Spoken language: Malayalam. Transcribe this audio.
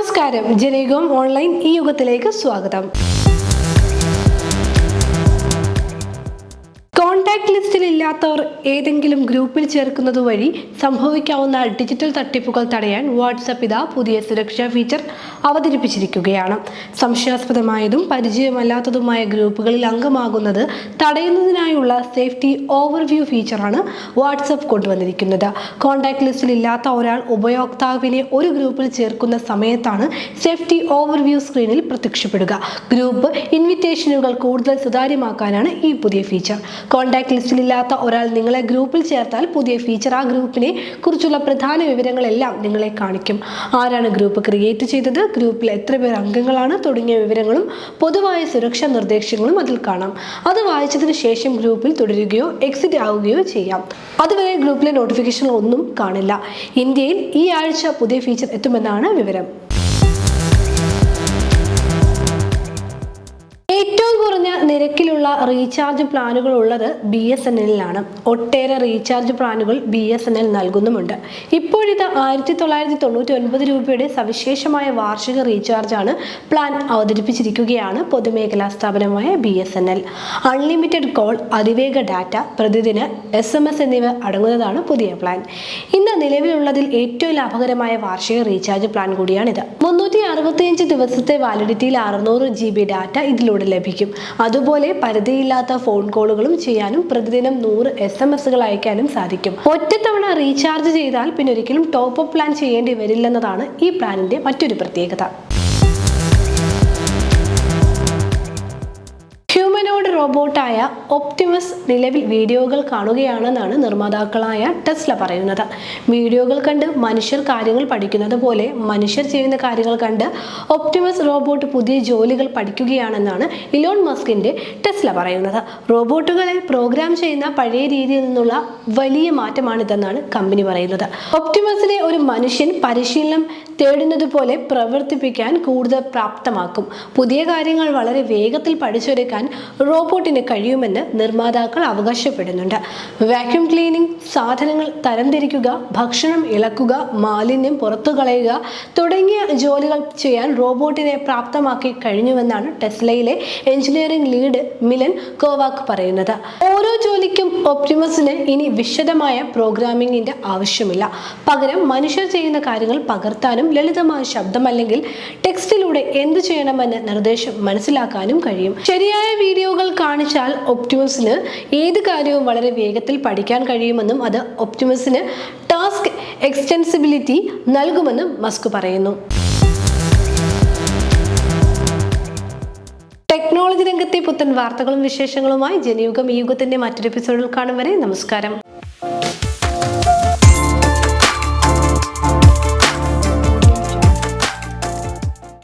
നമസ്കാരം, ജനയുഗം ഓൺലൈൻ ഈ യുഗത്തിലേക്ക് സ്വാഗതം. കോൺടാക്ട് ലിസ്റ്റിൽ ഇല്ലാത്തവർ ഏതെങ്കിലും ഗ്രൂപ്പിൽ ചേർക്കുന്നത് വഴി സംഭവിക്കാവുന്ന ഡിജിറ്റൽ തട്ടിപ്പുകൾ തടയാൻ വാട്സാപ്പ് ഇതാ പുതിയ സുരക്ഷാ ഫീച്ചർ അവതരിപ്പിച്ചിരിക്കുകയാണ്. സംശയാസ്പദമായതും പരിചയമല്ലാത്തതുമായ ഗ്രൂപ്പുകളിൽ അംഗമാകുന്നത് തടയുന്നതിനായുള്ള സേഫ്റ്റി ഓവർവ്യൂ ഫീച്ചറാണ് വാട്സാപ്പ് കൊണ്ടുവന്നിരിക്കുന്നത്. കോൺടാക്ട് ലിസ്റ്റിൽ ഇല്ലാത്ത ഒരാൾ ഉപയോക്താവിനെ ഒരു ഗ്രൂപ്പിൽ ചേർക്കുന്ന സമയത്താണ് സേഫ്റ്റി ഓവർവ്യൂ സ്ക്രീനിൽ പ്രത്യക്ഷപ്പെടുക. ഗ്രൂപ്പ് ഇൻവിറ്റേഷനുകൾ കൂടുതൽ സുതാര്യമാക്കാനാണ് ഈ പുതിയ ഫീച്ചർ. കോൺടാക്ട് ലിസ്റ്റിൽ ഇല്ലാത്ത ഒരാൾ നിങ്ങളെ ഗ്രൂപ്പിൽ ചേർത്താൽ പുതിയ ഫീച്ചർ ആ ഗ്രൂപ്പിനെ കുറിച്ചുള്ള പ്രധാന വിവരങ്ങളെല്ലാം നിങ്ങളെ കാണിക്കും. ആരാണ് ഗ്രൂപ്പ് ക്രിയേറ്റ് ചെയ്തത്, ഗ്രൂപ്പിൽ എത്ര പേർ അംഗങ്ങളാണ് തുടങ്ങിയ വിവരങ്ങളും പൊതുവായ സുരക്ഷാ നിർദ്ദേശങ്ങളും അതിൽ കാണാം. അത് വായിച്ചതിന് ശേഷം ഗ്രൂപ്പിൽ തുടരുകയോ എക്സിറ്റ് ആവുകയോ ചെയ്യാം. അതുവരെ ഗ്രൂപ്പിലെ നോട്ടിഫിക്കേഷൻ ഒന്നും കാണില്ല. ഇന്ത്യയിൽ ഈ ആഴ്ച പുതിയ ഫീച്ചർ എത്തുമെന്നാണ് വിവരം. ഏറ്റവും കുറഞ്ഞ നിരക്കിലുള്ള റീചാർജ് പ്ലാനുകൾ ഉള്ളത് BSNL-ലാണ്. ഒട്ടേറെ റീചാർജ് പ്ലാനുകൾ BSNL നൽകുന്നുമുണ്ട്. ഇപ്പോഴിത് 1999 രൂപയുടെ സവിശേഷമായ വാർഷിക റീചാർജാണ് പ്ലാൻ അവതരിപ്പിച്ചിരിക്കുകയാണ് പൊതുമേഖലാ സ്ഥാപനമായ BSNL. അൺലിമിറ്റഡ് കോൾ, അതിവേഗ ഡാറ്റ, പ്രതിദിന SMS എന്നിവ അടങ്ങുന്നതാണ് പുതിയ പ്ലാൻ. ഇന്ന് നിലവിലുള്ളതിൽ ഏറ്റവും ലാഭകരമായ വാർഷിക റീചാർജ് പ്ലാൻ കൂടിയാണിത്. 365 ദിവസത്തെ വാലിഡിറ്റിയിൽ 600 GB ഡാറ്റ ഇതിലൂടെ ലഭിക്കും. അതുപോലെ പരിധിയില്ലാത്ത ഫോൺ കോളുകളും ചെയ്യാനും പ്രതിദിനം 100 SMS അയക്കാനും സാധിക്കും. ഒറ്റത്തവണ റീചാർജ് ചെയ്താൽ പിന്നെ ഒരിക്കലും ടോപ്പ് അപ്പ് പ്ലാൻ ചെയ്യേണ്ടി വരില്ലെന്നതാണ് ഈ പ്ലാനിന്റെ മറ്റൊരു പ്രത്യേകത. ഹ്യൂമനോയിഡ് റോബോട്ടായ ഒപ്റ്റിമസ് നിലവിൽ വീഡിയോകൾ കാണുകയാണെന്നാണ് നിർമ്മാതാക്കളായ ടെസ്ല പറയുന്നത്. വീഡിയോകൾ കണ്ട് മനുഷ്യർ കാര്യങ്ങൾ പഠിക്കുന്നത് പോലെ മനുഷ്യർ ചെയ്യുന്ന കാര്യങ്ങൾ കണ്ട് ഒപ്റ്റിമസ് റോബോട്ട് പുതിയ ജോലികൾ പഠിക്കുകയാണെന്നാണ് ഇലോൺ മസ്കിന്റെ ടെസ്ല പറയുന്നത്. റോബോട്ടുകളെ പ്രോഗ്രാം ചെയ്യുന്ന പഴയ രീതിയിൽ നിന്നുള്ള വലിയ മാറ്റമാണിതെന്നാണ് കമ്പനി പറയുന്നത്. ഒപ്റ്റിമസിനെ ഒരു മനുഷ്യൻ പരിശീലനം തേടുന്നത് പോലെ പ്രവർത്തിപ്പിക്കാൻ കൂടുതൽ പ്രാപ്തമാക്കും. പുതിയ കാര്യങ്ങൾ വളരെ വേഗത്തിൽ പഠിച്ചെടുക്കാൻ റോബോട്ടിന് കഴിയുമെന്ന് നിർമ്മാതാക്കൾ അവകാശപ്പെടുന്നുണ്ട്. വാക്യൂം ക്ലീനിങ്, സാധനങ്ങൾ തരംതിരിക്കുക, ഭക്ഷണം ഇളക്കുക, മാലിന്യം പുറത്തു കളയുക തുടങ്ങിയ ജോലികൾ ചെയ്യാൻ റോബോട്ടിനെ പ്രാപ്തമാക്കി കഴിഞ്ഞുവെന്നാണ് ടെസ്ലയിലെ എഞ്ചിനീയറിംഗ് ലീഡ് മിലൻ കോവാക് പറയുന്നത്. ഓരോ ജോലിക്കും ഒപ്റ്റിമസിന് ഇനി വിശദമായ പ്രോഗ്രാമിംഗിന്റെ ആവശ്യമില്ല. പകരം മനുഷ്യർ ചെയ്യുന്ന കാര്യങ്ങൾ പകർത്താനും ലളിതമായ ശബ്ദം അല്ലെങ്കിൽ ടെക്സ്റ്റിലൂടെ എന്ത് ചെയ്യണമെന്ന് നിർദ്ദേശം മനസ്സിലാക്കാനും കഴിയും. ശരിയായ വീഡിയോകൾ കാണിച്ചാൽ ഒപ്റ്റിമസിന് ഏത് കാര്യവും വളരെ വേഗത്തിൽ പഠിക്കാൻ കഴിയുമെന്നും അത് ഒപ്റ്റിമസിന് ടാസ്ക് എക്സ്റ്റൻസിബിലിറ്റി നൽകുമെന്നും മസ്ക് പറയുന്നു. ടെക്നോളജി രംഗത്തെ പുത്തൻ വാർത്തകളും വിശേഷങ്ങളുമായി ജനയുഗം ഈ യുഗത്തിന്റെ മറ്റൊരു എപ്പിസോഡിൽ കാണും വരെ നമസ്കാരം.